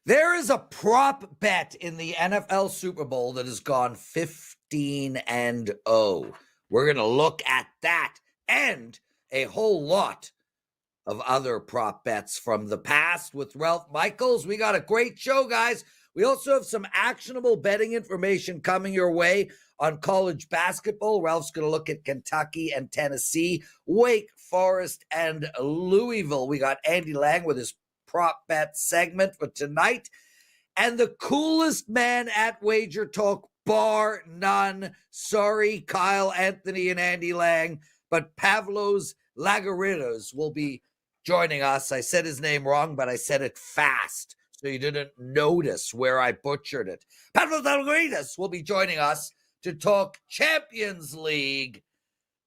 There is a prop bet in the NFL Super Bowl that has gone 15-0. We're going to look at that and a whole lot of other prop bets from the past with Ralph Michaels. We got a great show, guys. We also have some actionable betting information coming your way on college basketball. Ralph's going to look at Kentucky and Tennessee, Wake Forest and Louisville. We got Andy Lang with his prop bet segment for tonight. And the coolest man at WagerTalk, bar none. Sorry, Kyle, Anthony, and Andy Lang, but Pavlos Laguretos will be joining us. I said his name wrong, but I said it fast, so you didn't notice where I butchered it. Pavlos Laguretos will be joining us to talk Champions League.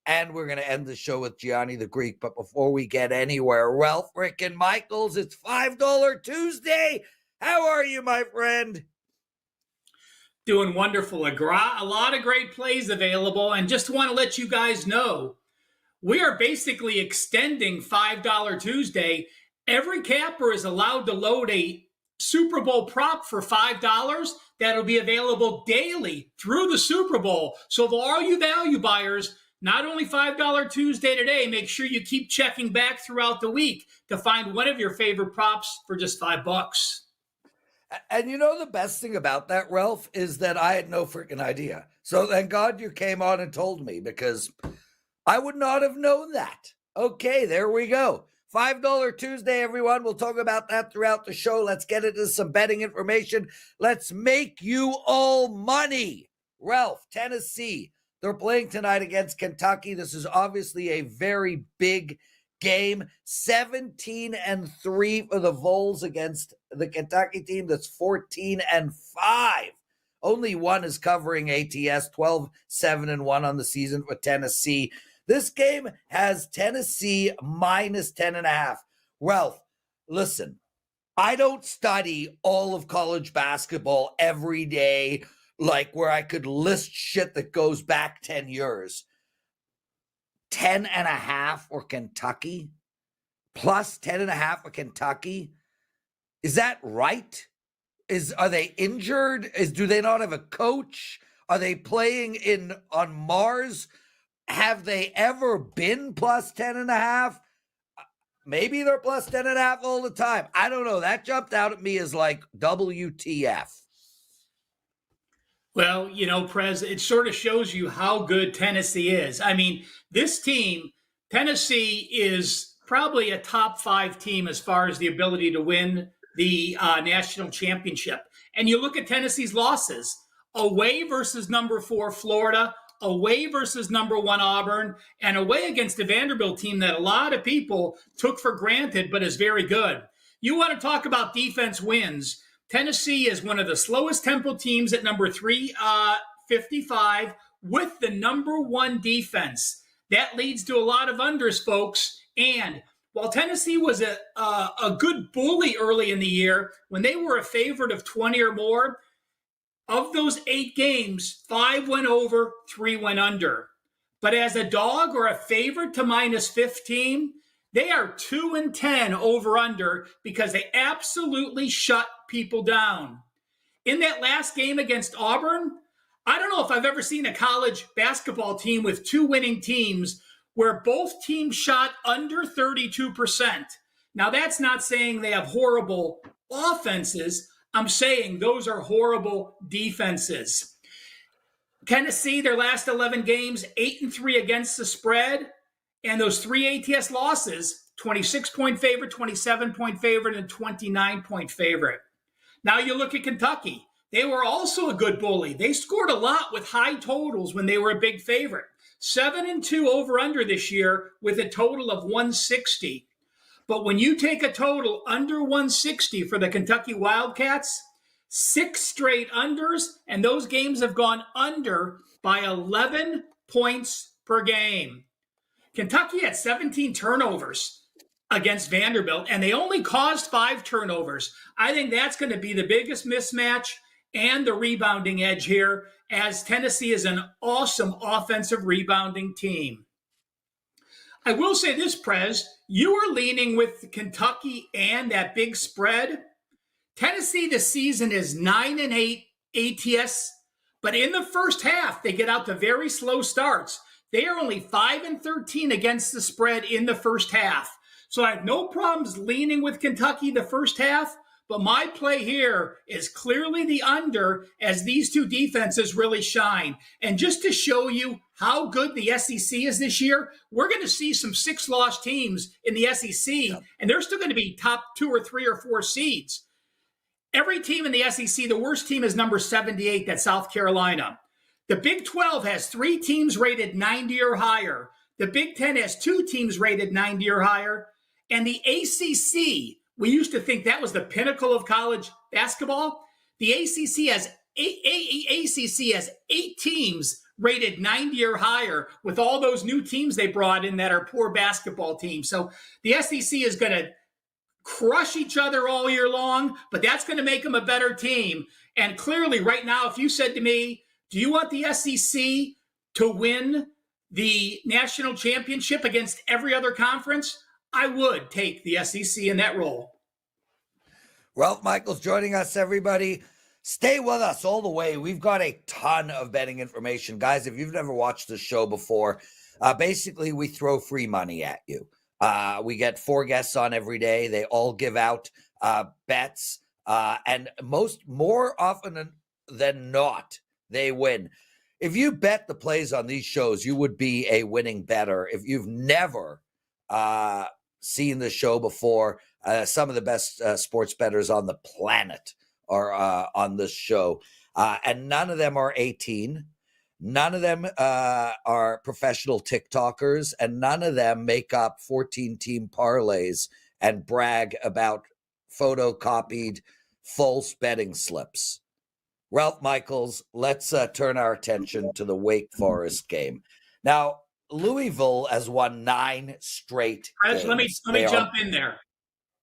And we're going to end the show with Gianni the Greek. But before we get anywhere, Ralph frickin' Michaels, it's $5 Tuesday. How are you, my friend? Doing wonderful. A lot of great plays available. And just want to let you guys know, we are basically extending $5 Tuesday. Every capper is allowed to load a Super Bowl prop for $5 that'll be available daily through the Super Bowl. So for all you value buyers, not only $5 Tuesday today, make sure you keep checking back throughout the week to find one of your favorite props for just $5. And you know the best thing about that, Ralph, is that I had no freaking idea. So thank God you came on and told me, because I would not have known that. Okay, there we go. $5 Tuesday, everyone. We'll talk about that throughout the show. Let's get into some betting information. Let's make you all money. Ralph, Tennessee. They're playing tonight against Kentucky. This is obviously a very big game. 17-3 for the Vols against the Kentucky team that's 14-5. Only one is covering ATS, 12-7-1 on the season for Tennessee. This game has Tennessee minus 10.5. Ralph, listen, I don't study all of college basketball every day, like where I could list shit that goes back 10 years. 10.5 for Kentucky, plus 10.5 for Kentucky. Is that right? Are they injured? Do they not have a coach? Are they playing on Mars? Have they ever been plus 10.5? Maybe they're plus 10.5 all the time. I don't know. That jumped out at me as like WTF. Well, you know, Prez, it sort of shows you how good Tennessee is. I mean, this team, Tennessee, is probably a top 5 team as far as the ability to win the national championship. And you look at Tennessee's losses: away versus number 4 Florida, away versus number 1 Auburn, and away against a Vanderbilt team that a lot of people took for granted but is very good. You want to talk about defense wins. Tennessee is one of the slowest tempo teams at number 355 with the number 1 defense. That leads to a lot of unders, folks. And while Tennessee was a good bully early in the year, when they were a favorite of 20 or more, of those 8 games, 5 went over, 3 went under. But as a dog or a favorite to minus 15, they are 2-10 over under because they absolutely shut people down. In that last game against Auburn, I don't know if I've ever seen a college basketball team with 2 winning teams where both teams shot under 32%. Now, that's not saying they have horrible offenses. I'm saying those are horrible defenses. Tennessee, their last 11 games, 8-3 against the spread. And those 3 ATS losses, 26-point favorite, 27-point favorite, and 29-point favorite. Now you look at Kentucky. They were also a good bully. They scored a lot with high totals when they were a big favorite. 7-2 over-under this year with a total of 160. But when you take a total under 160 for the Kentucky Wildcats, 6 straight unders, and those games have gone under by 11 points per game. Kentucky had 17 turnovers against Vanderbilt, and they only caused 5 turnovers. I think that's going to be the biggest mismatch and the rebounding edge here, as Tennessee is an awesome offensive rebounding team. I will say this, Prez, you were leaning with Kentucky and that big spread. Tennessee this season is 9-8 ATS, but in the first half, they get out to very slow starts. They are only 5-13 against the spread in the first half. So I have no problems leaning with Kentucky the first half, but my play here is clearly the under as these two defenses really shine. And just to show you how good the SEC is this year, we're going to see some 6-loss teams in the SEC, and they're still going to be top 2 or 3 or 4 seeds. Every team in the SEC, the worst team is number 78, that's South Carolina. The Big 12 has 3 teams rated 90 or higher. The Big 10 has 2 teams rated 90 or higher. And the ACC, we used to think that was the pinnacle of college basketball. The ACC has 8 teams rated 90 or higher with all those new teams they brought in that are poor basketball teams. So the SEC is going to crush each other all year long, but that's going to make them a better team. And clearly right now, if you said to me, do you want the SEC to win the national championship against every other conference? I would take the SEC in that role. Ralph Michaels joining us, everybody. Stay with us all the way. We've got a ton of betting information. Guys, if you've never watched the show before, basically we throw free money at you. We get 4 guests on every day. They all give out bets, and more often than not, they win. If you bet the plays on these shows, you would be a winning bettor. If you've never seen the show before, some of the best sports bettors on the planet are on this show, and none of them are 18. None of them are professional TikTokers, and none of them make up 14-team parlays and brag about photocopied false betting slips. Ralph Michaels, let's turn our attention to the Wake Forest game. Now, Louisville has won 9 straight Prez, games. let me jump in there.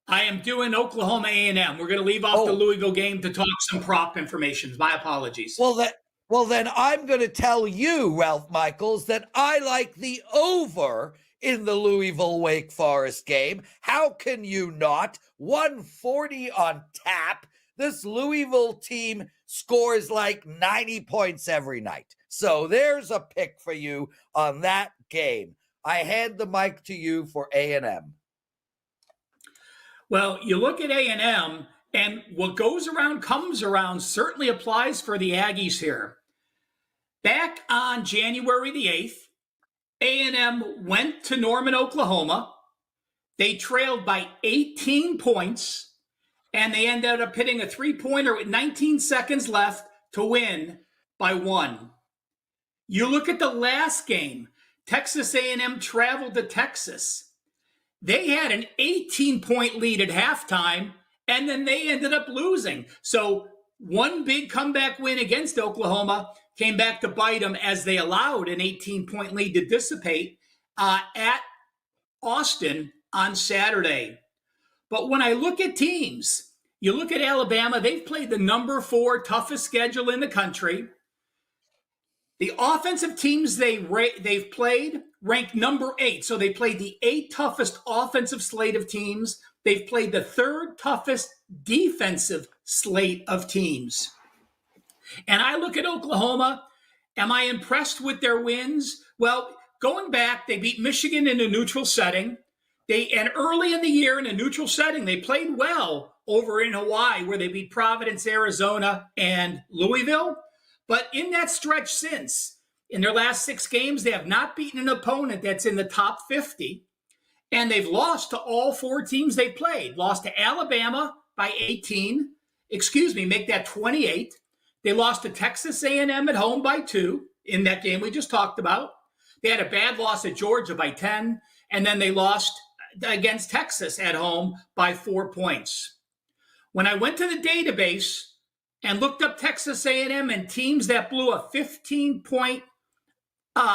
I am doing Oklahoma A&M. We're going to leave off the Louisville game to talk some prop information. My apologies. Well, then I'm going to tell you, Ralph Michaels, that I like the over in the Louisville-Wake Forest game. How can you not? 140 on tap. This Louisville team scores like 90 points every night. So there's a pick for you on that game. I hand the mic to you for A&M. Well, you look at A&M, and what goes around comes around certainly applies for the Aggies here. Back on January the 8th, A&M went to Norman, Oklahoma. They trailed by 18 points, and they ended up hitting a 3-pointer with 19 seconds left to win by 1. You look at the last game, Texas A&M traveled to Texas. They had an 18-point lead at halftime, and then they ended up losing. So one big comeback win against Oklahoma came back to bite them as they allowed an 18-point lead to dissipate at Austin on Saturday. But when I look at teams, you look at Alabama, they've played the number 4 toughest schedule in the country. The offensive teams they've played ranked number 8. So they played the 8th toughest offensive slate of teams. They've played the 3rd toughest defensive slate of teams. And I look at Oklahoma. Am I impressed with their wins? Well, going back, they beat Michigan in a neutral setting. And early in the year in a neutral setting, they played well over in Hawaii, where they beat Providence, Arizona, and Louisville. But in that stretch since, in their last 6 games, they have not beaten an opponent that's in the top 50. And they've lost to all 4 teams they played. Lost to Alabama by 18. Make that 28. They lost to Texas A&M at home by 2 in that game we just talked about. They had a bad loss at Georgia by 10. And then they lost against Texas at home by 4 points. When I went to the database and looked up Texas A&M and teams that blew a 15-point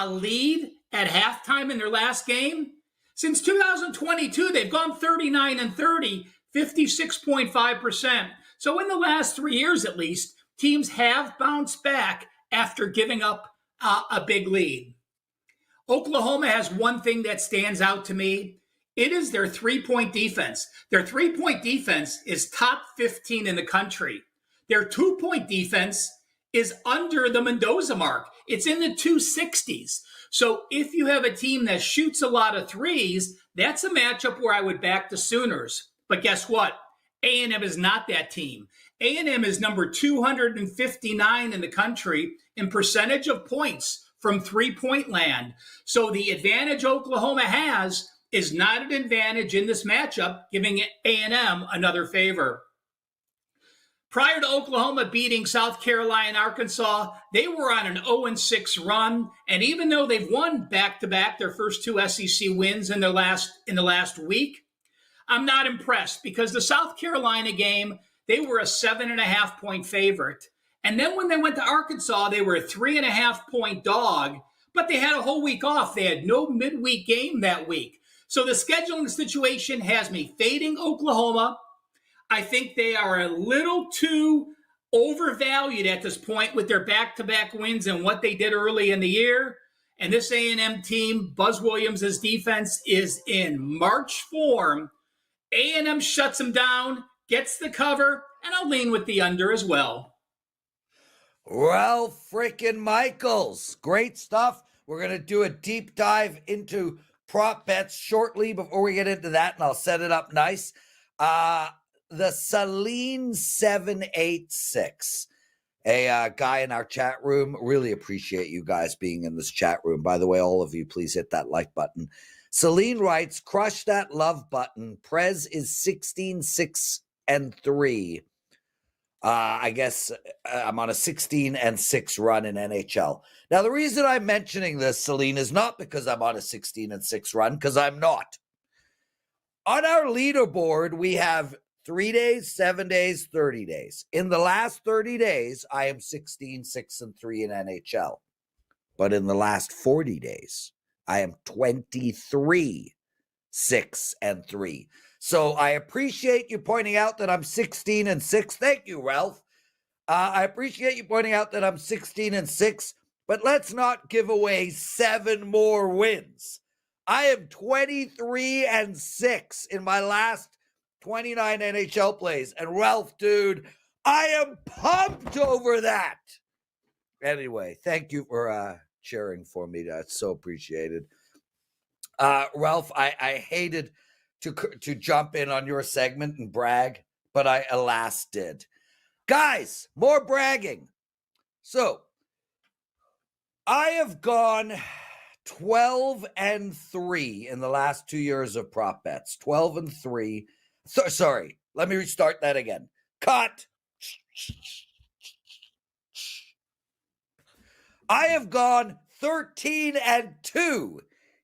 lead at halftime in their last game, since 2022, they've gone 39-30, 56.5%. So in the last 3 years, at least, teams have bounced back after giving up a big lead. Oklahoma has one thing that stands out to me. It is their 3-point defense. Their 3-point defense is top 15 in the country. Their 2-point defense is under the Mendoza mark. It's in the 260s. So if you have a team that shoots a lot of threes, that's a matchup where I would back the Sooners. But guess what? A&M is not that team. A&M is number 259 in the country in percentage of points from three-point land. So the advantage Oklahoma has is not an advantage in this matchup, giving A&M another favor. Prior to Oklahoma beating South Carolina and Arkansas, they were on an 0-6 run. And even though they've won back-to-back, their first two SEC wins in the last week, I'm not impressed because the South Carolina game, they were a 7.5-point favorite. And then when they went to Arkansas, they were a 3.5-point dog, but they had a whole week off. They had no midweek game that week. So the scheduling situation has me fading Oklahoma. I think they are a little too overvalued at this point with their back-to-back wins and what they did early in the year. And this A&M team, Buzz Williams' defense is in March form. A&M shuts them down, gets the cover, and I'll lean with the under as well. Well, freaking Michaels, great stuff. We're going to do a deep dive into prop bets shortly before we get into that, and I'll set it up nice. The Celine 786, a guy in our chat room. Really appreciate you guys being in this chat room. By the way, all of you, please hit that like button. Celine writes, crush that love button. Prez is 16-6-3. I guess I'm on a 16-6 run in NHL. Now, the reason I'm mentioning this, Celine, is not because I'm on a 16-6 run, because I'm not. On our leaderboard, we have 3 days, 7 days, 30 days. In the last 30 days, I am 16-6-3 in NHL. But in the last 40 days, I am 23-6-3. So I appreciate you pointing out that I'm 16-6. Thank you, Ralph. I appreciate you pointing out that I'm 16-6, but let's not give away 7 more wins. I am 23-6 in my last 29 NHL plays. And Ralph, dude, I am pumped over that. Anyway, thank you for cheering for me. That's so appreciated. Ralph, I hated to jump in on your segment and brag, but I alas did. Guys, more bragging. So I have gone 12-3 in the last 2 years of prop bets. 12-3. Sorry, let me restart that again. Cut. I have gone 13-2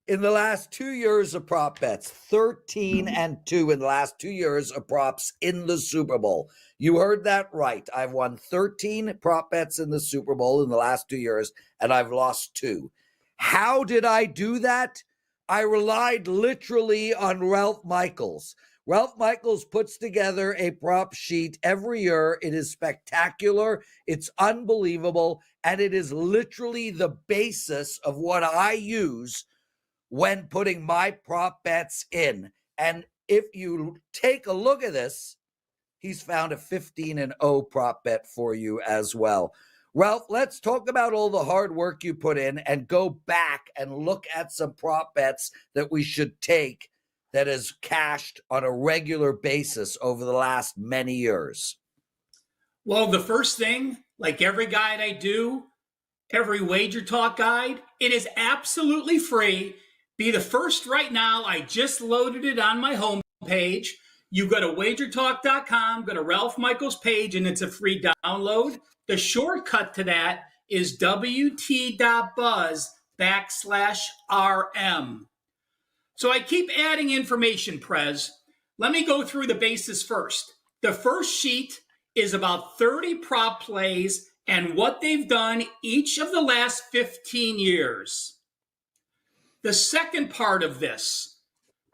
in the last 2 years of prop bets. 13-2 in the last 2 years of props in the Super Bowl. You heard that right. I've won 13 prop bets in the Super Bowl in the last 2 years, and I've lost 2. How did I do that? I relied literally on Ralph Michaels. Ralph Michaels puts together a prop sheet every year. It is spectacular. It's unbelievable. And it is literally the basis of what I use when putting my prop bets in. And if you take a look at this, he's found a 15-0 prop bet for you as well. Ralph, let's talk about all the hard work you put in and go back and look at some prop bets that we should take that is cashed on a regular basis over the last many years. Well, the first thing, like every guide I do, every Wager Talk guide, it is absolutely free. Be the first right now. I just loaded it on my homepage. You go to WagerTalk.com, go to Ralph Michaels' page, and it's a free download. The shortcut to that is wt.buzz/RM. So I keep adding information, Prez. Let me go through the bases first. The first sheet is about 30 prop plays and what they've done each of the last 15 years. The second part of this,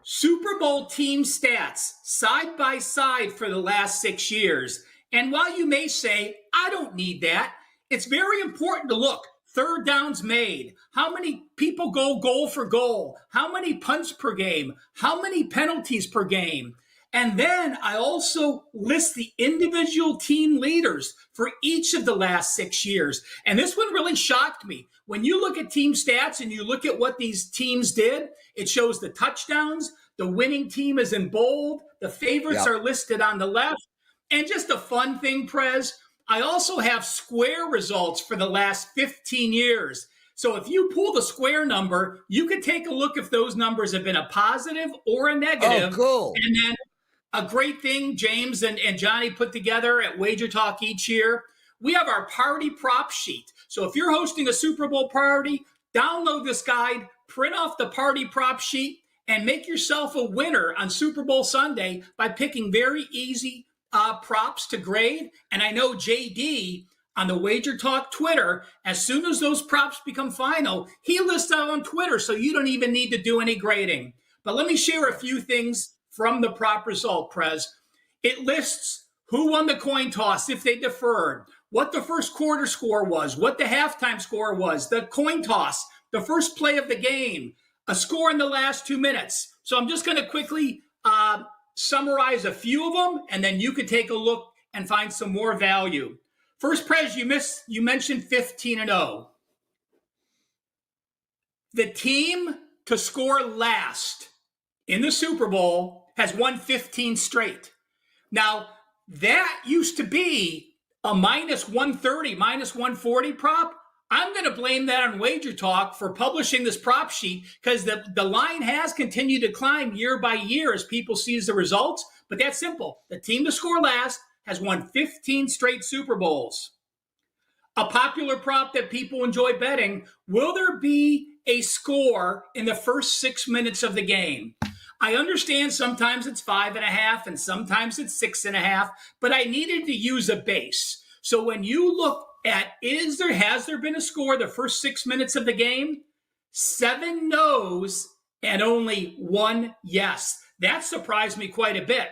Super Bowl team stats side by side for the last 6 years. And while you may say, I don't need that, it's very important to look third downs made, how many people go goal for goal, how many punts per game, how many penalties per game. And then I also list the individual team leaders for each of the last 6 years. And this one really shocked me. When you look at team stats and you look at what these teams did, it shows the touchdowns. The winning team is in bold. The favorites are listed on the left. And just a fun thing, Prez, I also have square results for the last 15 years. So if you pull the square number, you can take a look if those numbers have been a positive or a negative. Oh, cool. And then a great thing James and Johnny put together at WagerTalk each year, we have our party prop sheet. So if you're hosting a Super Bowl party, download this guide, print off the party prop sheet, and make yourself a winner on Super Bowl Sunday by picking very easy props to grade. And I know JD on the WagerTalk Twitter, as soon as those props become final, he lists out on Twitter, so you don't even need to do any grading. But let me share a few things from the prop result, Prez. It lists who won the coin toss if they deferred, what the first quarter score was, what the halftime score was, the coin toss, the first play of the game, a score in the last 2 minutes. So I'm just going to quickly summarize a few of them, and then you could take a look and find some more value. First, Prez, you mentioned 15-0. The team to score last in the Super Bowl has won 15 straight. Now, that used to be a minus 130, minus 140 prop. I'm going to blame that on WagerTalk for publishing this prop sheet because the line has continued to climb year by year as people sees the results. But that's simple. The team to score last has won 15 straight Super Bowls. A popular prop that people enjoy betting, will there be a score in the first 6 minutes of the game? I understand sometimes it's 5.5 and sometimes it's 6.5, but I needed to use a base. So when you look at has there been a score the first 6 minutes of the game? 7 no's and only 1 yes. That surprised me quite a bit.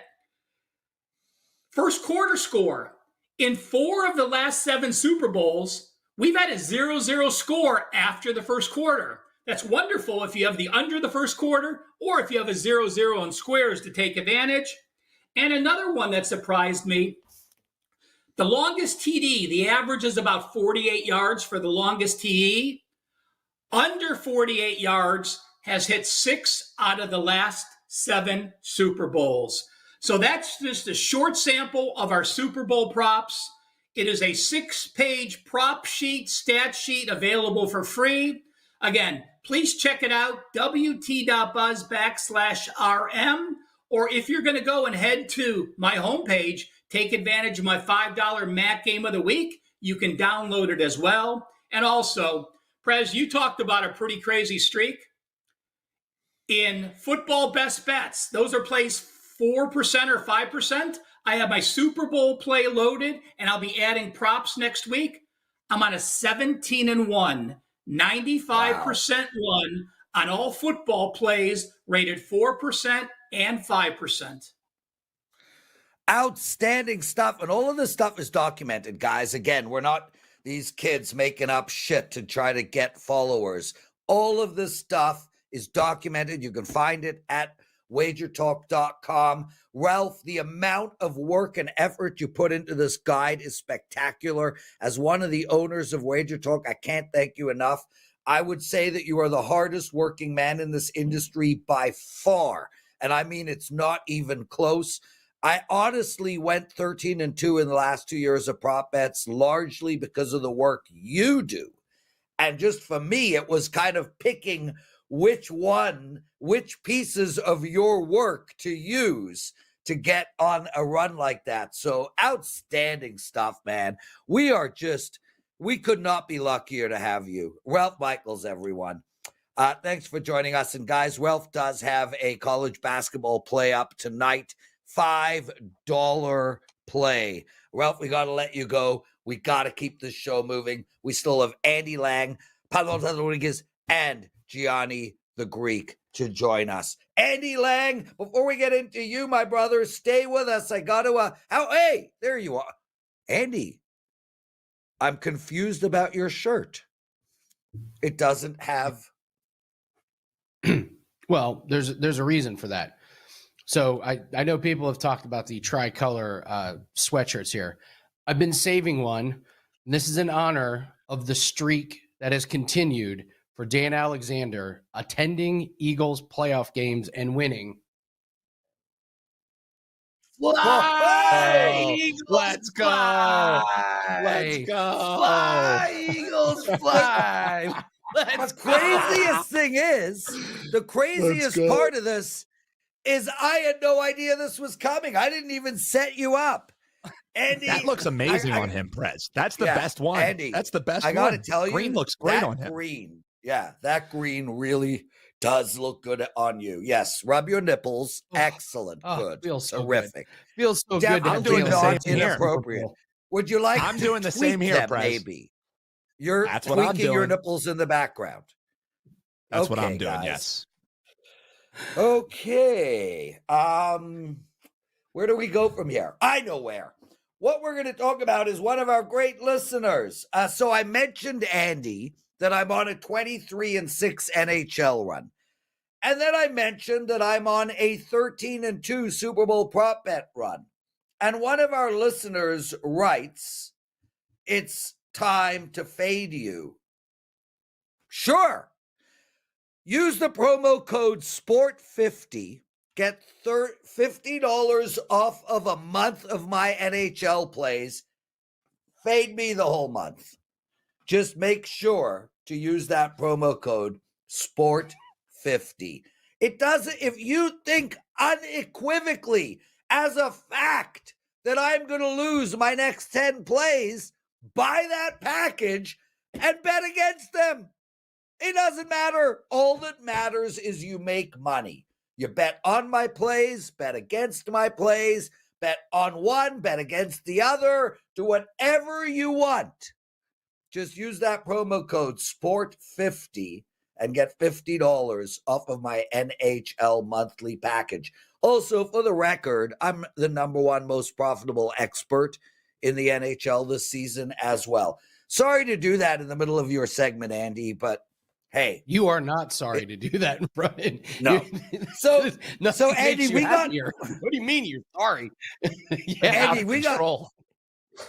First quarter score. In 4 of the last 7 Super Bowls, we've had a 0-0 score after the first quarter. That's wonderful if you have the under the first quarter or if you have a 0-0 on squares to take advantage. And another one that surprised me, the longest TD, the average is about 48 yards for the longest TD. Under 48 yards has hit 6 out of the last 7 Super Bowls. So that's just a short sample of our Super Bowl props. It is a 6-page prop sheet, stat sheet available for free. Again, please check it out, wt.buzz/RM. Or if you're going to go and head to my homepage, take advantage of my $5 Mac Game of the Week. You can download it as well. And also, Prez, you talked about a pretty crazy streak. In football best bets, those are plays 4% or 5%. I have my Super Bowl play loaded, and I'll be adding props next week. I'm on a 17-1, 95% run on all football plays, rated 4% and 5%. Outstanding stuff. And all of this stuff is documented, guys. Again, we're not these kids making up shit to try to get followers. All of this stuff is documented. You can find it at WagerTalk.com. Ralph, the amount of work and effort you put into this guide is spectacular. As one of the owners of WagerTalk, I can't thank you enough. I would say that you are the hardest working man in this industry by far. And I mean, it's not even close. I honestly went 13-2 in the last 2 years of prop bets, largely because of the work you do. And just for me, it was kind of picking which pieces of your work to use to get on a run like that. So outstanding stuff, man. We could not be luckier to have you. Ralph Michaels, everyone. Thanks for joining us. And guys, Ralph does have a college basketball play up tonight. $5 play. Ralph, we got to let you go. We got to keep this show moving. We still have Andy Lang, Pavlos Laguretos, and Gianni the Greek to join us. Andy Lang, before we get into you, my brother, stay with us. I got to, hey, there you are. Andy, I'm confused about your shirt. It doesn't have. Well, there's a reason for that. So I know people have talked about the tricolor sweatshirts here. I've been saving one. And this is in honor of the streak that has continued for Dan Alexander attending Eagles playoff games and winning. Fly, Eagles, Let's go. fly. Let's go. Fly, Eagles, fly. Let's The craziest thing is, the craziest part of this is I had no idea this was coming. I didn't even set you up. Andy, that looks amazing on him, Prez. That's the best one. Andy, that's the best I gotta tell you, green looks great on him. Green, that green really does look good on you. Yes, rub your nipples. Excellent, good, feels so terrific. Good. Feels so good. I'm doing the same here. Inappropriate. Would you like? I'm doing the same here, Prez. Maybe you're That's what I'm tweaking doing. your nipples in the background. That's what I'm doing. Guys. Yes. Okay. Where do we go from here? I know where. What we're going to talk about is one of our great listeners. So I mentioned, Andy, that I'm on a 23-6 NHL run. And then I mentioned that I'm on a 13-2 Super Bowl prop bet run. And one of our listeners writes, "It's time to fade you." Sure. Use the promo code SPORT50. Get $50 off of a month of my NHL plays. Fade me the whole month. Just make sure to use that promo code SPORT50. It doesn't, if you think unequivocally as a fact that I'm going to lose my next 10 plays, buy that package and bet against them. It doesn't matter. All that matters is you make money. You bet on my plays, bet against my plays, bet on one, bet against the other, do whatever you want. Just use that promo code SPORT50 and get $50 off of my NHL monthly package. Also, for the record, I'm the #1 most profitable expert in the NHL this season as well. Sorry to do that in the middle of your segment, Andy, but hey, you are not sorry to do that, Brian. No. So Andy, we got here. What do you mean you're sorry? Andy, we got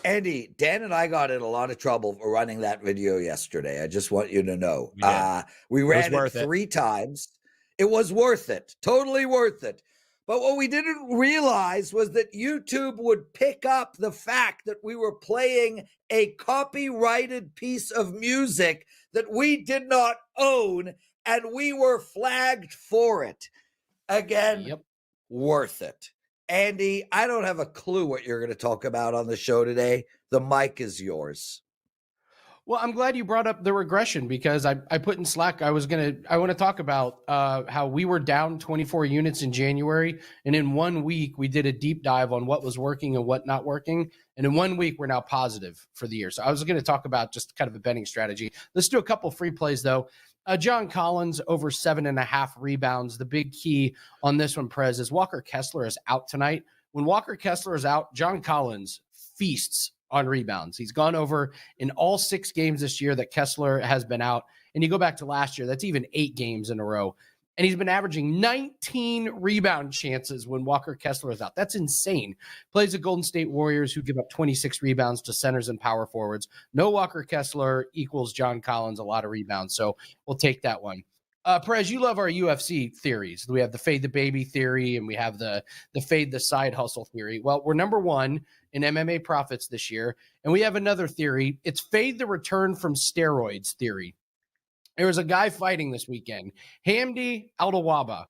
Andy. Dan and I got in a lot of trouble for running that video yesterday. I just want you to know. We ran it 3 times. It was worth it. Totally worth it. But what we didn't realize was that YouTube would pick up the fact that we were playing a copyrighted piece of music that we did not own, and we were flagged for it. Again, worth it. Andy, I don't have a clue what you're going to talk about on the show today. The mic is yours. Well, I'm glad you brought up the regression because I put in Slack. I want to talk about how we were down 24 units in January. And in 1 week, we did a deep dive on what was working and what not working. And in 1 week, we're now positive for the year. So I was going to talk about just kind of a betting strategy. Let's do a couple free plays, though. John Collins over 7.5 rebounds. The big key on this one, Prez, is Walker Kessler is out tonight. When Walker Kessler is out, John Collins feasts on rebounds. He's gone over in all 6 games this year that Kessler has been out. And you go back to last year, that's even 8 games in a row. And he's been averaging 19 rebound chances when Walker Kessler is out. That's insane. Plays the Golden State Warriors, who give up 26 rebounds to centers and power forwards. No Walker Kessler equals John Collins, a lot of rebounds. So we'll take that one. Perez, you love our UFC theories. We have the fade the baby theory, and we have the fade the side hustle theory. Well, we're #1 in MMA profits this year, and we have another theory. It's fade the return from steroids theory. There was a guy fighting this weekend, Hamdi Aldawaba.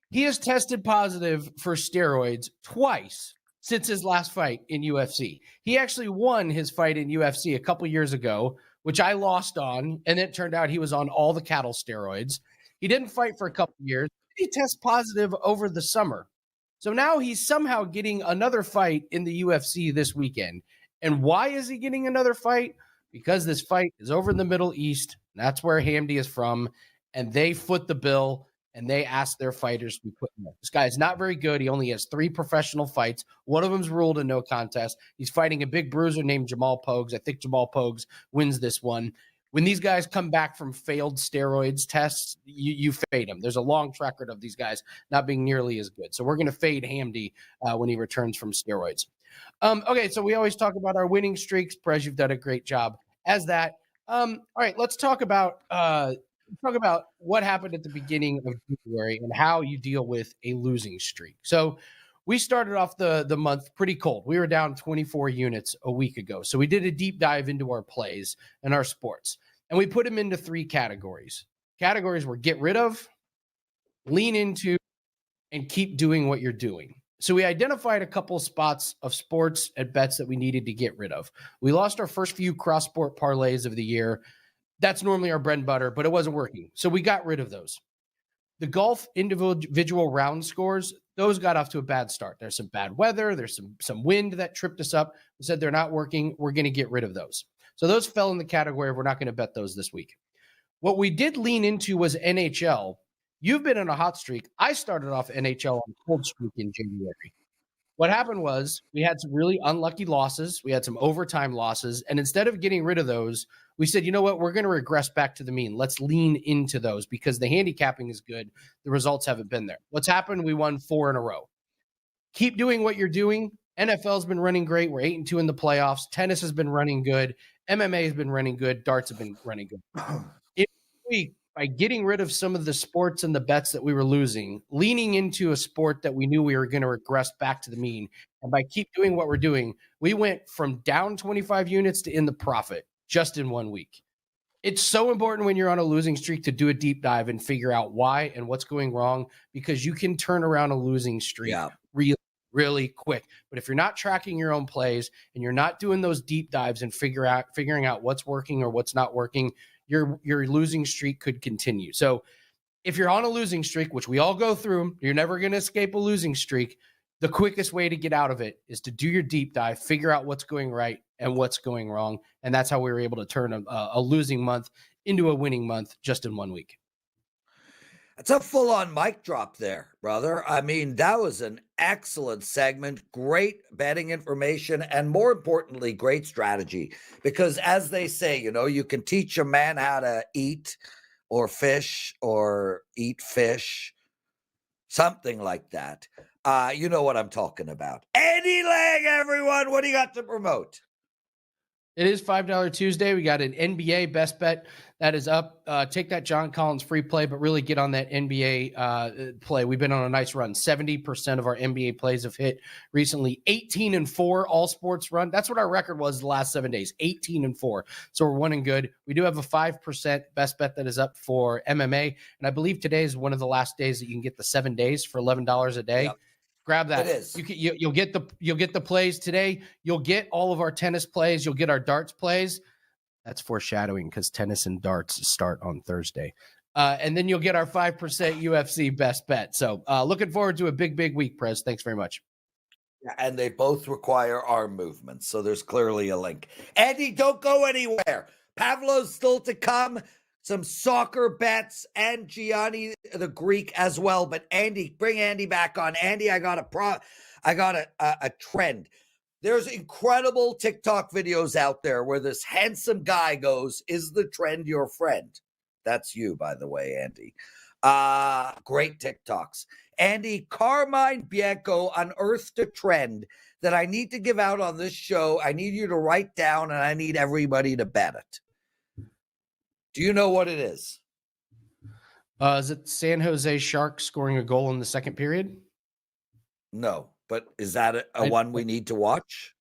He has tested positive for steroids twice since his last fight in UFC. He actually won his fight in UFC a couple years ago, which I lost on, and it turned out he was on all the cattle steroids. He didn't fight for a couple years. He tested positive over the summer. So now he's somehow getting another fight in the UFC this weekend. And why is he getting another fight? Because this fight is over in the Middle East. And that's where Hamdi is from. And they foot the bill, and they ask their fighters to be put in there. This guy is not very good. He only has 3 professional fights. One of them's ruled a no contest. He's fighting a big bruiser named Jamal Pogues. I think Jamal Pogues wins this one. When these guys come back from failed steroids tests, you fade them. There's a long track record of these guys not being nearly as good. So we're going to fade Hamdi when he returns from steroids. Okay, so we always talk about our winning streaks. Prez, you've done a great job as that. All right, let's talk about what happened at the beginning of January and how you deal with a losing streak. So we started off the month pretty cold. We were down 24 units a week ago. So we did a deep dive into our plays and our sports. And we put them into 3 categories. Categories were get rid of, lean into, and keep doing what you're doing. So we identified a couple spots of sports and bets that we needed to get rid of. We lost our first few cross-sport parlays of the year. That's normally our bread and butter, but it wasn't working. So we got rid of those. The golf individual round scores, those got off to a bad start. There's some bad weather. There's some wind that tripped us up. We said they're not working. We're going to get rid of those. So those fell in the category of we're not going to bet those this week. What we did lean into was NHL. You've been on a hot streak. I started off NHL on a cold streak in January. What happened was we had some really unlucky losses. We had some overtime losses. And instead of getting rid of those, we said, you know what? We're going to regress back to the mean. Let's lean into those because the handicapping is good. The results haven't been there. What's happened? We won 4 in a row. Keep doing what you're doing. NFL's been running great. We're 8-2 in the playoffs. Tennis has been running good. MMA has been running good. Darts have been running good. In a week, by getting rid of some of the sports and the bets that we were losing, leaning into a sport that we knew we were going to regress back to the mean, and by keep doing what we're doing, we went from down 25 units to in the profit just in 1 week. It's so important when you're on a losing streak to do a deep dive and figure out why and what's going wrong, because you can turn around a losing streak really, really quick. But if you're not tracking your own plays and you're not doing those deep dives and figuring out what's working or what's not working, your losing streak could continue. So if you're on a losing streak, which we all go through, you're never going to escape a losing streak. The quickest way to get out of it is to do your deep dive, figure out what's going right and what's going wrong. And that's how we were able to turn a losing month into a winning month just in 1 week. That's a full-on mic drop there, brother. I mean, that was an excellent segment, great betting information, and more importantly, great strategy. Because as they say, you know, you can teach a man how to eat or fish or eat fish, something like that. You know what I'm talking about. Andy Lang, everyone, what do you got to promote? It is $5 Tuesday. We got an NBA best bet that is up. Take that John Collins free play, but really get on that NBA play. We've been on a nice run. 70% of our NBA plays have hit recently. 18-4 all sports run. That's what our record was the last 7 days. 18-4. So we're 1 and good. We do have a 5% best bet that is up for MMA, and I believe today is one of the last days that you can get the 7 days for $11 a day. Yep. Grab that. It is. You'll get the plays today. You'll get all of our tennis plays. You'll get our darts plays. That's foreshadowing because tennis and darts start on Thursday. And then you'll get our 5% UFC best bet. So looking forward to a big week, Prez. Thanks very much. Yeah, and they both require arm movements. So there's clearly a link. Andy, don't go anywhere. Pavlos still to come. Some soccer bets and Gianni the Greek as well. But Andy, bring Andy back on. Andy, I got a trend. There's incredible TikTok videos out there where this handsome guy goes, "Is the trend your friend?" That's you, by the way, Andy. Great TikToks. Andy, Carmine Bianco unearthed a trend that I need to give out on this show. I need you to write down and I need everybody to bet it. Do you know what it is? Is it San Jose Sharks scoring a goal in the second period? No, but is that a one we need to watch?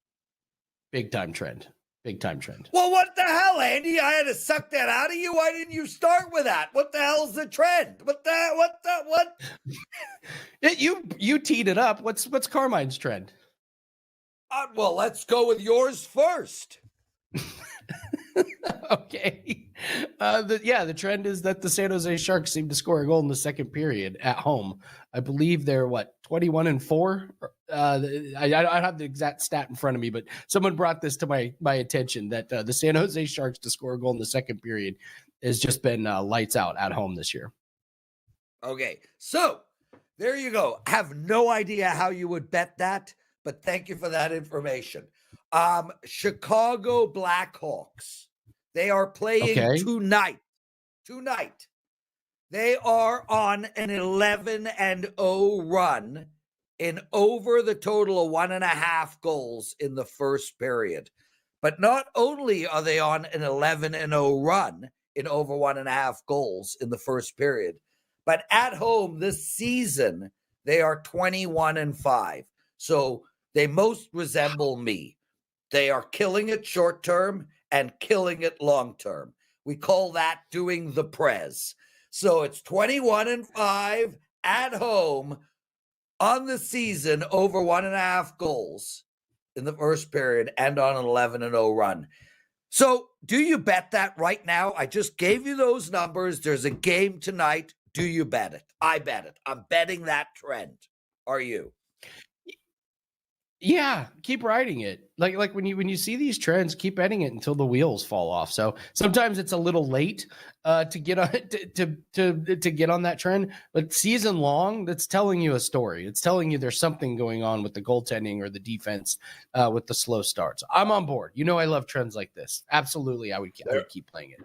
Big time trend. Big time trend. Well, what the hell, Andy? I had to suck that out of you. Why didn't you start with that? What the hell's the trend? What? You teed it up. What's Carmine's trend? Well, let's go with yours first. Okay. The trend is that the San Jose Sharks seem to score a goal in the second period at home. I believe they're 21-4. I don't have the exact stat in front of me, but someone brought this to my attention that the San Jose Sharks to score a goal in the second period has just been lights out at home this year. Okay, so there you go. I have no idea how you would bet that, but thank you for that information. Chicago Blackhawks, They are playing tonight. Tonight. They are on an 11-0 run in over the total of 1.5 goals in the first period. But not only are they on an 11-0 run in over 1.5 goals in the first period, but at home this season, they are 21-5. So they most resemble me. They are killing it short term and killing it long term. We call that doing the Prez. So it's 21-5 at home on the season, over 1.5 goals in the first period, and on an 11-0 run. So do you bet that right now? I just gave you those numbers. There's a game tonight. Do you bet it? I bet it. I'm betting that trend. Are you? Yeah, keep riding it. Like when you see these trends, keep betting it until the wheels fall off. So sometimes it's a little late to get on to get on that trend, but season long, that's telling you a story. It's telling you there's something going on with the goaltending or the defense with the slow starts. I'm on board. You know I love trends like this. Absolutely, I would keep playing it.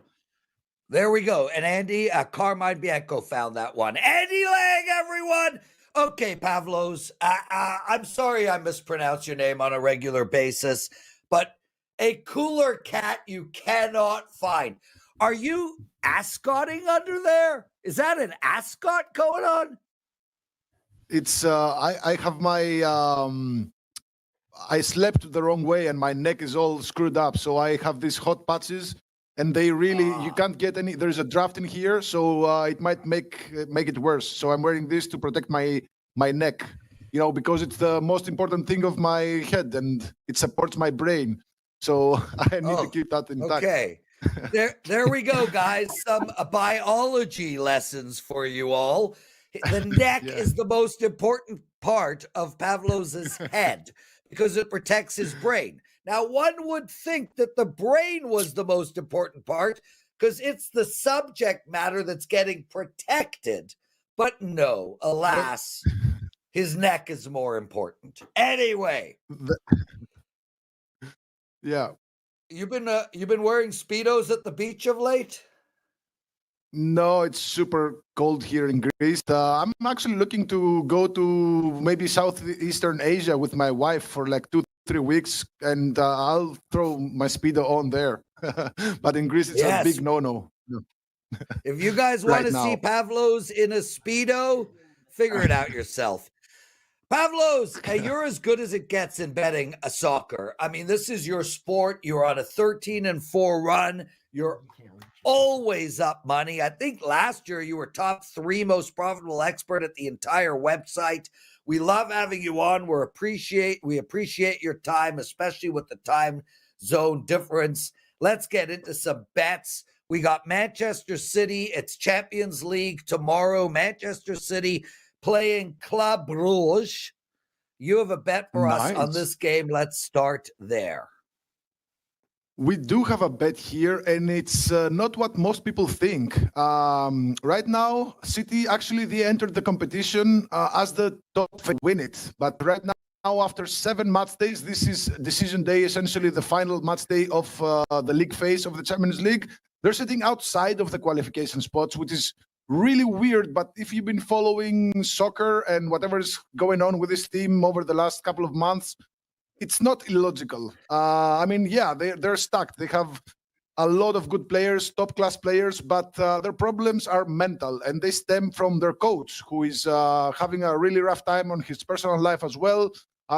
There we go. And Andy, Carmine Bianco found that one. Andy Lang, everyone. Okay, Pavlos, I'm sorry I mispronounce your name on a regular basis, but a cooler cat you cannot find. Are you ascotting under there? Is that an ascot going on? It's I have my I slept the wrong way and my neck is all screwed up, so I have these hot patches. And they really, you can't get any, there's a draft in here, so it might make it worse. So I'm wearing this to protect my neck, because it's the most important thing of my head and it supports my brain. So I need to keep that intact. Okay. There we go, guys. Some biology lessons for you all. The neck is the most important part of Pavlos's head because it protects his brain. Now, one would think that the brain was the most important part because it's the subject matter that's getting protected. But no, alas, his neck is more important. Anyway. Yeah. You've been wearing Speedos at the beach of late? No, it's super cold here in Greece. I'm actually looking to go to maybe Southeastern Asia with my wife for like 2-3 weeks, and I'll throw my Speedo on there. But in Greece, it's a big no-no. If you guys want to see Pavlos in a Speedo, figure it out yourself. Pavlos, you're as good as it gets in betting a soccer. I mean, this is your sport. You're on a 13-4 run. You're always up money. I think last year you were top 3 most profitable expert at the entire website. We love having you on. We appreciate your time, especially with the time zone difference. Let's get into some bets. We got Manchester City. It's Champions League tomorrow. Manchester City playing Club Brugge. You have a bet for us on this game. Let's start there. We do have a bet here, and it's not what most people think. Right now, City, actually, they entered the competition as the top win it. But right now, after 7 match days, this is decision day, essentially the final match day of the league phase of the Champions League. They're sitting outside of the qualification spots, which is really weird. But if you've been following soccer and whatever is going on with this team over the last couple of months, it's not illogical. They're stuck. They have a lot of good players, top-class players, but their problems are mental, and they stem from their coach, who is having a really rough time on his personal life as well.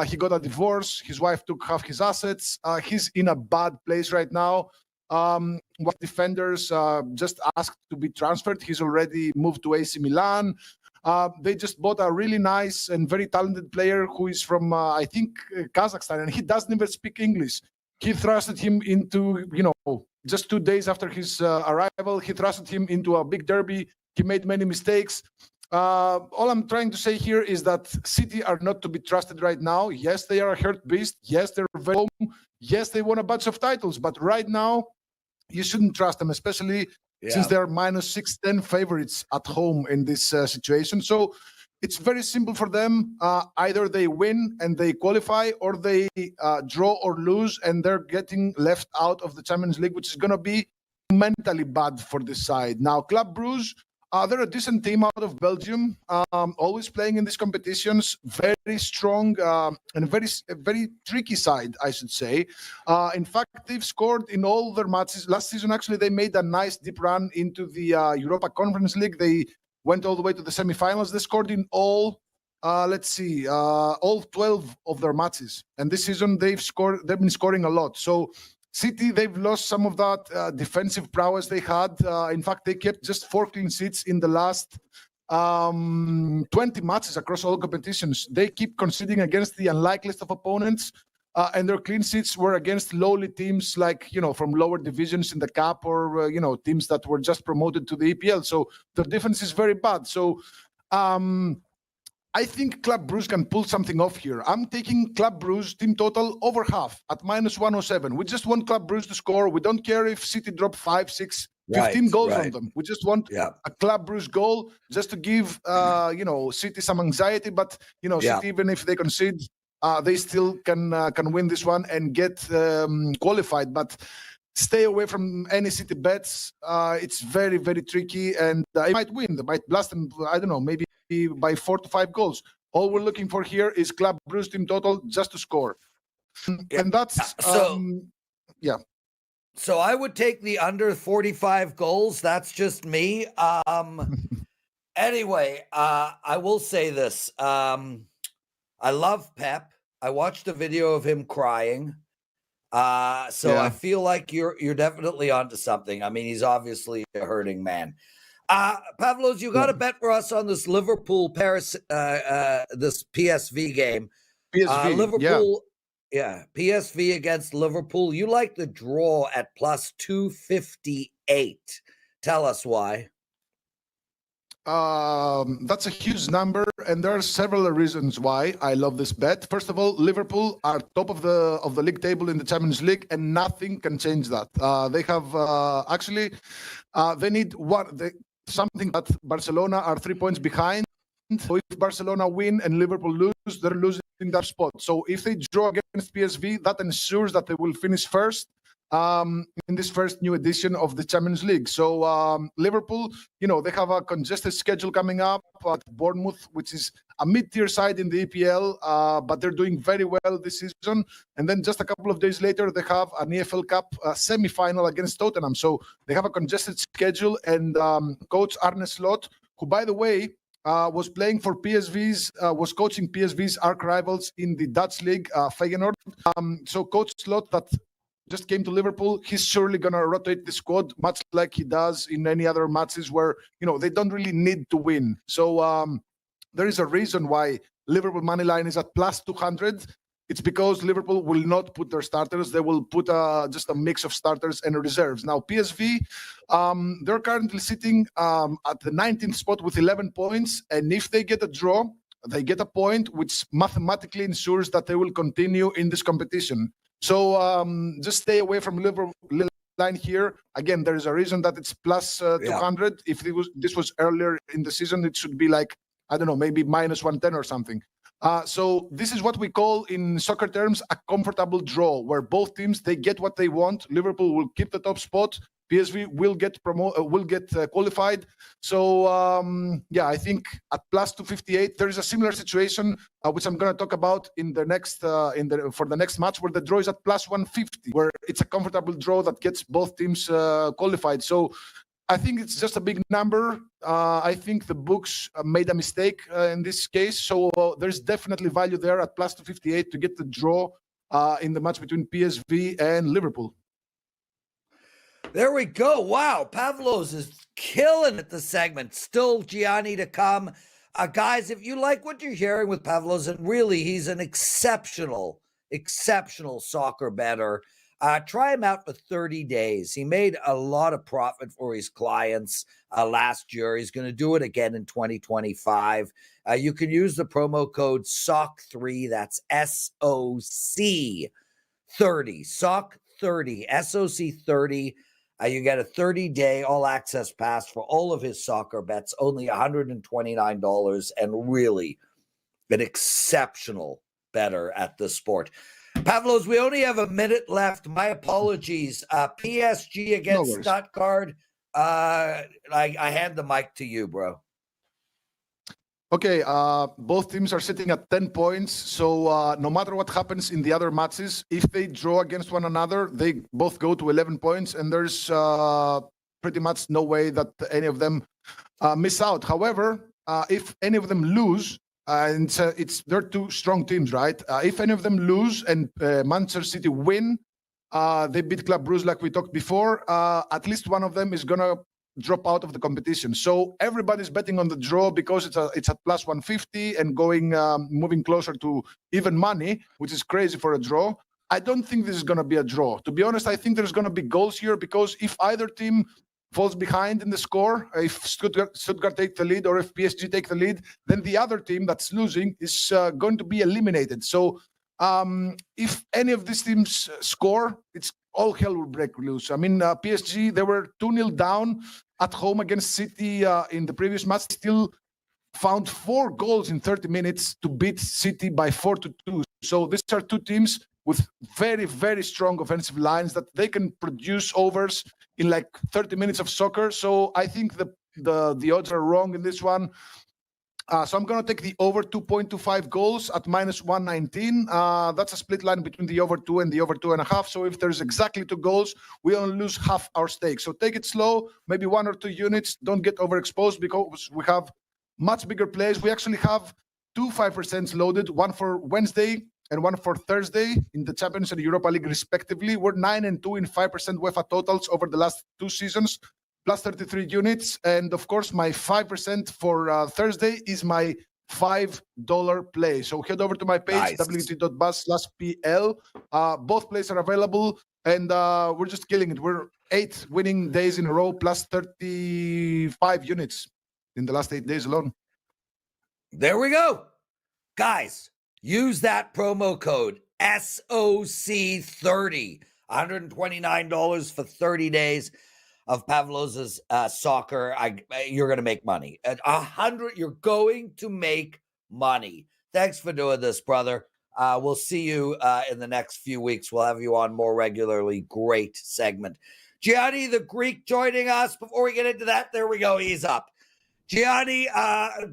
He got a divorce. His wife took half his assets. He's in a bad place right now. What defenders just asked to be transferred. He's already moved to AC Milan. They just bought a really nice and very talented player who is from, I think, Kazakhstan, and he doesn't even speak English. He thrusted him into, just 2 days after his arrival, he thrusted him into a big derby. He made many mistakes. All I'm trying to say here is that City are not to be trusted right now. Yes, they are a hurt beast. Yes, they're very home. Yes, they won a bunch of titles, but right now, you shouldn't trust them, especially since they're minus 610 favorites at home in this situation. So it's very simple for them. Either they win and they qualify, or they draw or lose and they're getting left out of the Champions League, which is going to be mentally bad for this side. Now, Club Brugge, they're a decent team out of Belgium, always playing in these competitions. Very strong and very tricky side, I should say. In fact, they've scored in all their matches. Last season, actually, they made a nice deep run into the Europa Conference League. They went all the way to the semifinals. They scored in all, all 12 of their matches. And this season, they've been scoring a lot. So City, they've lost some of that defensive prowess they had. In fact, they kept just 4 clean sheets in the last 20 matches across all competitions. They keep conceding against the unlikeliest of opponents, and their clean sheets were against lowly teams like, from lower divisions in the cup or, teams that were just promoted to the EPL. So the defense is very bad. So I think Club Brugge can pull something off here. I'm taking Club Brugge team total over half at -107. We just want Club Brugge to score. We don't care if City drop 5, 6, 15 goals on them. We just want a Club Brugge goal just to give, City some anxiety. But, City, even if they concede, they still can win this one and get qualified. But stay away from any City bets. It's very, very tricky, and it might win. They might blast them, I don't know, maybe by 4 to 5 goals. All we're looking for here is Club Brugge team total just to score. And that's So I would take the under 45 goals. That's just me. Anyway, I will say this. I love Pep. I watched a video of him crying. I feel like you're definitely onto something. I mean, he's obviously a hurting man. Pavlos, you got to bet for us on this Liverpool Paris, this PSV game. PSV, Liverpool, PSV against Liverpool. You like the draw at +258. Tell us why. That's a huge number, and there are several reasons why I love this bet. First of all, Liverpool are top of the league table in the Champions League, and nothing can change that. They have they need something that Barcelona are 3 points behind. So if Barcelona win and Liverpool lose, they're losing that spot. So if they draw against PSV, that ensures that they will finish first in this first new edition of the Champions League. So Liverpool, they have a congested schedule coming up at Bournemouth, which is a mid-tier side in the EPL, but they're doing very well this season. And then just a couple of days later, they have an EFL Cup semi-final against Tottenham. So they have a congested schedule, and coach Arne Slot, who, by the way, was playing for was coaching PSV's arch rivals in the Dutch league, Feyenoord. So Coach Slot, that just came to Liverpool, he's surely going to rotate the squad, much like he does in any other matches where, they don't really need to win. So there is a reason why Liverpool money line is at +200. It's because Liverpool will not put their starters. They will put just a mix of starters and reserves. Now, PSV, they're currently sitting at the 19th spot with 11 points. And if they get a draw, they get a point, which mathematically ensures that they will continue in this competition. So just stay away from Liverpool line here. Again, there is a reason that it's +200. If this was earlier in the season, it should be like, I don't know, maybe -110 or something. So this is what we call in soccer terms a comfortable draw, where both teams, they get what they want. Liverpool will keep the top spot. PSV will get qualified. So I think at +258 there is a similar situation which I'm going to talk about in the next for the next match, where the draw is at +150, where it's a comfortable draw that gets both teams qualified. So I think it's just a big number. I think the books made a mistake in this case. So there's definitely value there at +258 to get the draw in the match between PSV and Liverpool. There we go. Wow, Pavlos is killing it this segment. Still Gianni to come. Guys, if you like what you're hearing with Pavlos, and really he's an exceptional soccer bettor, try him out for 30 days. He made a lot of profit for his clients last year. He's going to do it again in 2025. You can use the promo code SOC3. That's SOC30. SOC30. SOC30. You get a 30-day all-access pass for all of his soccer bets, only $129, and really an exceptional bettor at the sport. Pavlos, we only have a minute left. My apologies. PSG against Stuttgart. I hand the mic to you, bro. Okay, both teams are sitting at 10 points. So no matter what happens in the other matches, if they draw against one another, they both go to 11 points. And there's pretty much no way that any of them miss out. However, if any of them lose, and they're two strong teams, right? If any of them lose and Manchester City win, they beat Club Brugge like we talked before, at least one of them is going to drop out of the competition. So everybody's betting on the draw because it's at plus 150 and moving closer to even money, which is crazy for a draw. I don't think this is going to be a draw. To be honest, I think there's going to be goals here because if either team falls behind in the score, if Stuttgart take the lead or if PSG take the lead, then the other team that's losing is going to be eliminated. So if any of these teams score, it's all hell will break loose. I mean, PSG, they were 2-0 down at home against City in the previous match, still found 4 goals in 30 minutes to beat City by 4-2. So these are two teams with very, very strong offensive lines that they can produce overs in like 30 minutes of soccer. So I think the odds are wrong in this one. So I'm going to take the over 2.25 goals at minus 119. That's a split line between the over 2 and the over 2.5. So if there's exactly 2 goals, we only lose half our stake. So take it slow, maybe 1 or 2 units. Don't get overexposed because we have much bigger plays. We actually have 2 5% loaded, one for Wednesday and one for Thursday in the Champions and Europa League respectively. We're 9 and 2 in 5% UEFA totals over the last 2 seasons. Plus 33 units. And of course, my 5% for Thursday is my $5 play. So head over to my page, wt.buzz/PL. Both plays are available and we're just killing it. We're 8 winning days in a row, plus 35 units in the last 8 days alone. There we go. Guys, use that promo code SOC30, $129 for 30 days. Of Pavlos's soccer, you're going to make money. At 100, you're going to make money. Thanks for doing this, brother. We'll see you in the next few weeks. We'll have you on more regularly. Great segment. Gianni the Greek joining us. Before we get into that, there we go. He's up. Gianni,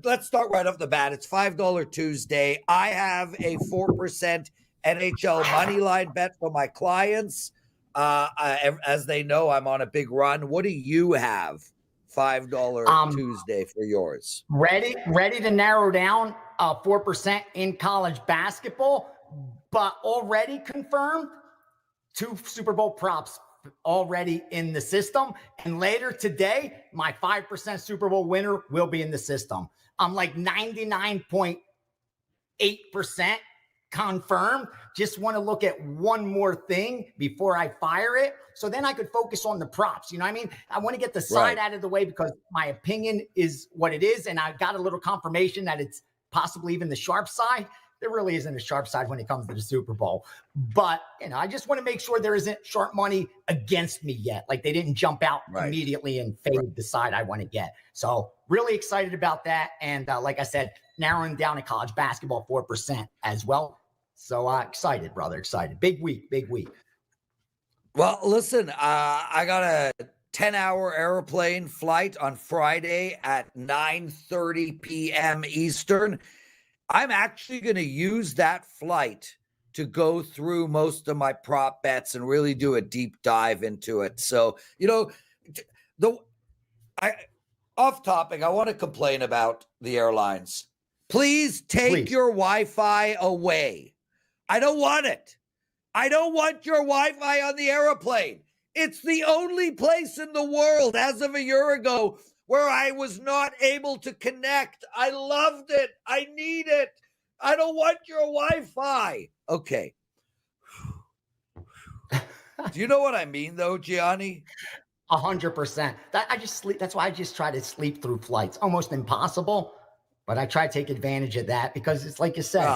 let's start right off the bat. It's $5 Tuesday. I have a 4% NHL money line bet for my clients. As they know, I'm on a big run. What do you have? $5 Tuesday for yours. Ready to narrow down 4% in college basketball, but already confirmed 2 Super Bowl props already in the system. And later today, my 5% Super Bowl winner will be in the system. I'm like 99.8% confirmed. Just want to look at one more thing before I fire it. So then I could focus on the props. You know what I mean? I want to get the side out of the way because my opinion is what it is. And I got a little confirmation that it's possibly even the sharp side. There really isn't a sharp side when it comes to the Super Bowl. But, I just want to make sure there isn't sharp money against me yet. Like they didn't jump out immediately and fade the side I want to get. So really excited about that. And like I said, narrowing down in college basketball 4% as well. So excited, brother. Excited. Big week. Well, listen, I got a 10-hour airplane flight on Friday at 9:30 p.m. Eastern. I'm actually going to use that flight to go through most of my prop bets and really do a deep dive into it. So, off topic, I want to complain about the airlines. Please take your Wi-Fi away. I don't want it. I don't want your Wi-Fi on the airplane. It's the only place in the world as of a year ago where I was not able to connect. I loved it. I need it. I don't want your Wi-Fi. Okay. Do you know what I mean, though, Gianni? 100%. I just sleep. That's why I just try to sleep through flights. Almost impossible, but I try to take advantage of that because it's like you said.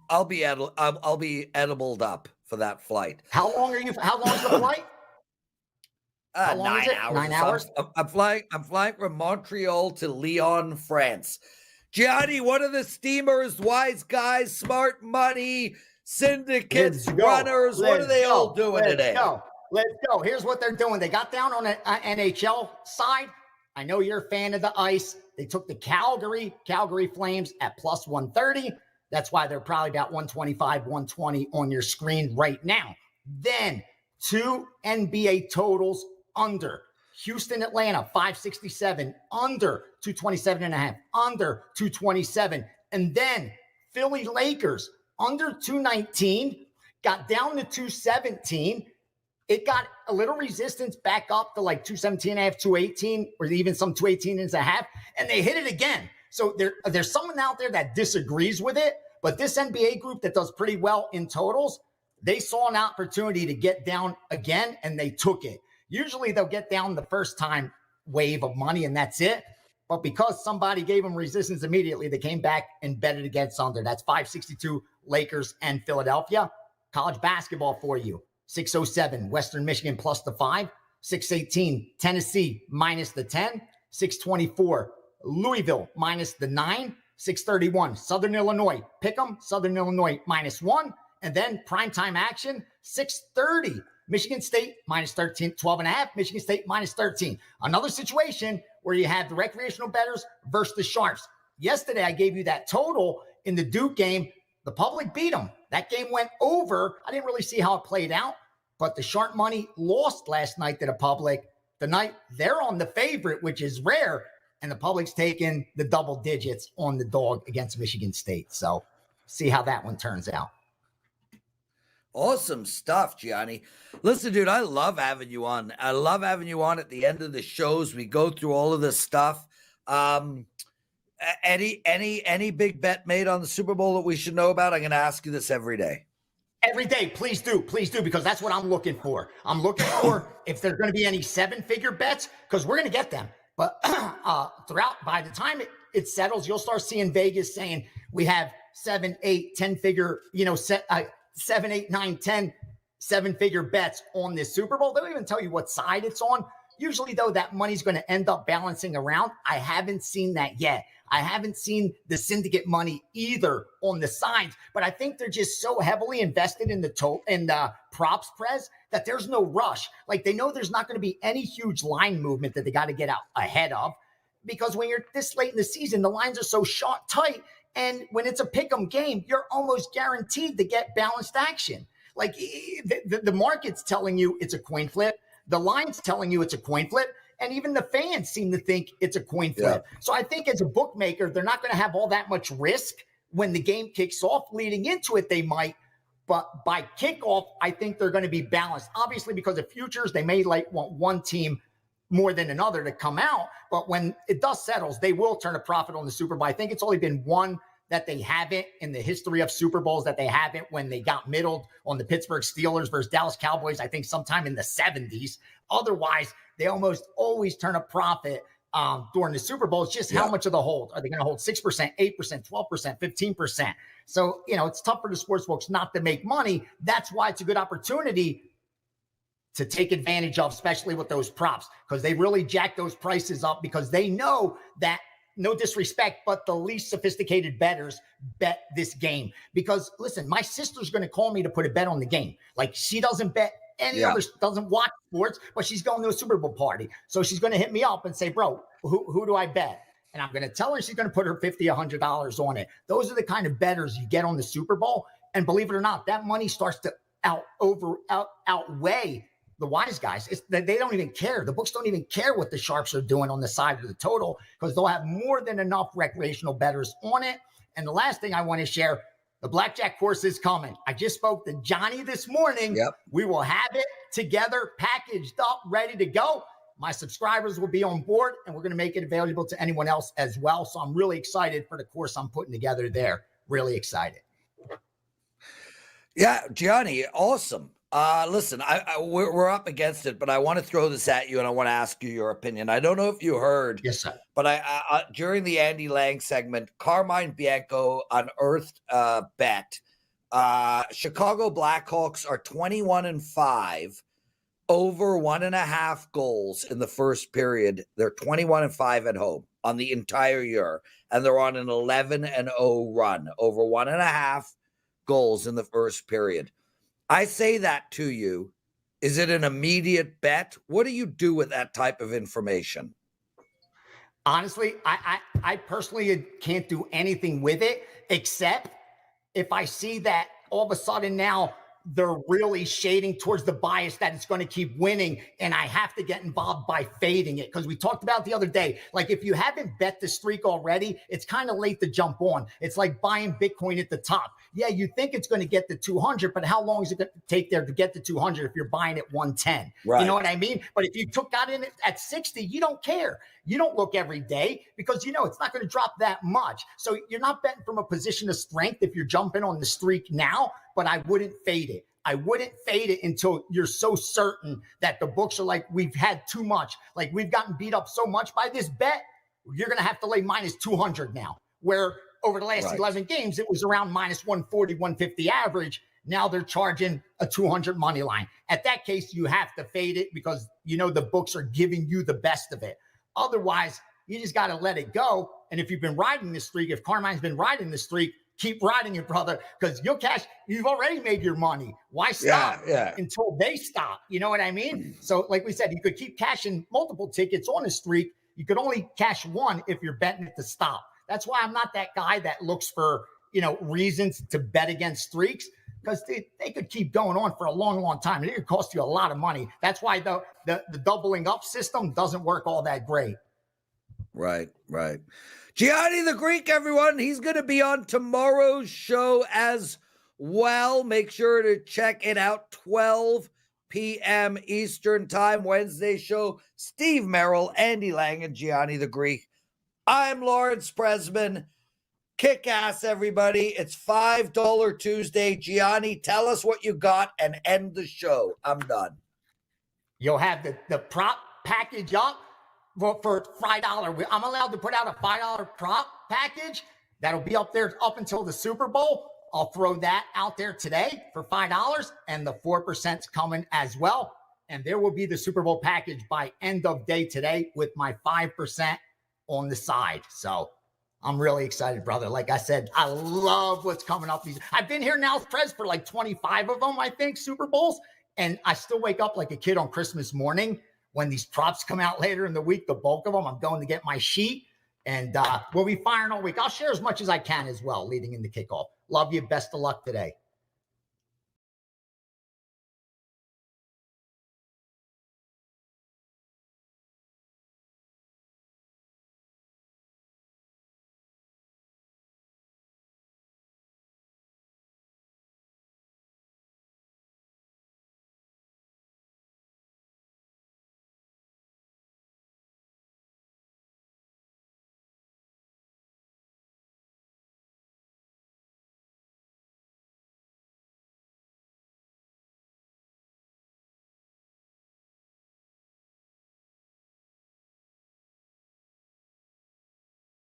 I'll be edibled up for that flight. How long is the flight? 9 hours. 9 hours. I'm flying from Montreal to Lyon, France. Gianni, what are the steamers, wise guys, smart money, syndicates, runners? What are they all doing today? Let's go. Here's what they're doing. They got down on the NHL side. I know you're a fan of the ice. They took the Calgary Flames at plus 130. That's why they're probably about 125, 120 on your screen right now. Then 2 NBA totals under. Houston, Atlanta, 567, under 227.5, under 227. And then Philly Lakers, under 219, got down to 217. It got a little resistance back up to like 217.5, 218, or even some 218.5, and they hit it again. So there's someone out there that disagrees with it, but this NBA group that does pretty well in totals, they saw an opportunity to get down again, and they took it. Usually they'll get down the first time wave of money, and that's it. But because somebody gave them resistance immediately, they came back and betted against under. That's 562 Lakers and Philadelphia. College basketball for you. 607 Western Michigan plus the 5. 618 Tennessee minus the 10. 624 Louisville minus the 9. 631 Southern Illinois. Pick 'em. Southern Illinois minus 1. And then primetime action. 630 Michigan State minus 13, 12.5. Michigan State minus 13. Another situation where you have the recreational bettors versus the sharps. Yesterday, I gave you that total in the Duke game. The public beat them. That game went over. I didn't really see how it played out, but the sharp money lost last night to the public. Tonight, they're on the favorite, which is rare, and the public's taking the double digits on the dog against Michigan State. So see how that one turns out. Awesome stuff, Gianni. Listen, dude, I love having you on. I love having you on at the end of the shows. We go through all of this stuff. Any big bet made on the Super Bowl that we should know about? I'm going to ask you this every day. Every day, please do, because that's what I'm looking for. I'm looking for if there's going to be any 7-figure bets, because we're going to get them. But throughout, by the time it settles, you'll start seeing Vegas saying we have 7, 8, 10-figure, 7, 8, 9, 10, 7-figure bets on this Super Bowl. They don't even tell you what side it's on. Usually, though, that money's going to end up balancing around. I haven't seen that yet. I haven't seen the syndicate money either on the sides, but I think they're just so heavily invested in the props, Prez, that there's no rush. Like, they know there's not going to be any huge line movement that they got to get out ahead of, because when you're this late in the season, the lines are so short, tight. And when it's a pick'em game, you're almost guaranteed to get balanced action. Like, the market's telling you it's a coin flip. The line's telling you it's a coin flip. And even the fans seem to think it's a coin flip. Yeah. So I think as a bookmaker, they're not going to have all that much risk when the game kicks off. Leading into it, they might. But by kickoff, I think they're going to be balanced. Obviously, because of futures, they may want one team more than another to come out. But when it dust settles, they will turn a profit on the Super Bowl. I think it's only been one that they haven't in the history of Super Bowls, that they haven't, when they got middled on the Pittsburgh Steelers versus Dallas Cowboys, I think sometime in the 70s. Otherwise, they almost always turn a profit during the Super Bowl. It's just how much of the hold. Are they going to hold 6%, 8%, 12%, 15%? So, it's tough for the sportsbooks not to make money. That's why it's a good opportunity to take advantage of, especially with those props, because they really jack those prices up, because they know that, no disrespect, but the least sophisticated bettors bet this game. Because listen, my sister's going to call me to put a bet on the game. Like, she doesn't bet any other, doesn't watch sports, but she's going to a Super Bowl party. So she's going to hit me up and say, bro, who do I bet? And I'm going to tell her she's going to put her $50, $100 on it. Those are the kind of bettors you get on the Super Bowl. And believe it or not, that money starts to outweigh the wise guys. They don't even care. The books don't even care what the sharps are doing on the side of the total, because they'll have more than enough recreational bettors on it. And the last thing I want to share, the blackjack course is coming. I just spoke to Gianni this morning. Yep. We will have it together, packaged up, ready to go. My subscribers will be on board, and we're going to make it available to anyone else as well. So I'm really excited for the course I'm putting together there. Really excited. Yeah, Gianni, awesome. Listen, we're up against it, but I want to throw this at you, and I want to ask you your opinion. I don't know if you heard, yes, sir, but I during the Andy Lang segment, Carmine Bianco unearthed a bet. Chicago Blackhawks are 21-5 over 1.5 goals in the first period. They're 21-5 at home on the entire year, and they're on an 11-0 run, over 1.5 goals in the first period. I say that to you. Is it an immediate bet? What do you do with that type of information? Honestly, I personally can't do anything with it, except if I see that all of a sudden now they're really shading towards the bias that it's going to keep winning, and I have to get involved by fading it. Because we talked about the other day, like if you haven't bet the streak already, it's kind of late to jump on. It's like buying Bitcoin at the top. Yeah, you think it's going to get to 200, but how long is it going to take there to get to 200 if you're buying at 110? Right. You know what I mean? But if you got in at 60, you don't care. You don't look every day because you know it's not going to drop that much. So you're not betting from a position of strength if you're jumping on the streak now, but I wouldn't fade it. I wouldn't fade it until you're so certain that the books are like, we've had too much. Like we've gotten beat up so much by this bet, you're going to have to lay minus 200 now, where over the last 11 games, it was around minus 140, 150 average. Now they're charging a 200 money line. At that case, you have to fade it because you know the books are giving you the best of it. Otherwise, you just got to let it go. And if you've been riding this streak, if Carmine's been riding this streak, keep riding it, brother, because you'll cash. You've already made your money. Why stop until they stop? You know what I mean? So like we said, you could keep cashing multiple tickets on a streak. You could only cash one if you're betting it to stop. That's why I'm not that guy that looks for, you know, reasons to bet against streaks, because they could keep going on for a long, long time. It could cost you a lot of money. That's why the doubling up system doesn't work all that great. Right. Gianni the Greek, everyone. He's going to be on tomorrow's show as well. Make sure to check it out. 12 p.m. Eastern time, Wednesday show. Steve Merrill, Andy Lang, and Gianni the Greek. I'm Lawrence Presman. Kick ass, everybody. It's $5 Tuesday. Gianni, tell us what you got and end the show. I'm done. You'll have the prop package up for $5. I'm allowed to put out a $5 prop package. That'll be up there up until the Super Bowl. I'll throw that out there today for $5, and the 4%'s coming as well. And there will be the Super Bowl package by end of day today with my 5% on the side. So I'm really excited, brother. Like I said, I love what's coming up. I've been here now, Prez, for like 25 of them, I think, Super Bowls. And I still wake up like a kid on Christmas morning when these props come out later in the week, the bulk of them. I'm going to get my sheet, and we'll be firing all week. I'll share as much as I can as well leading into kickoff. Love you. Best of luck today.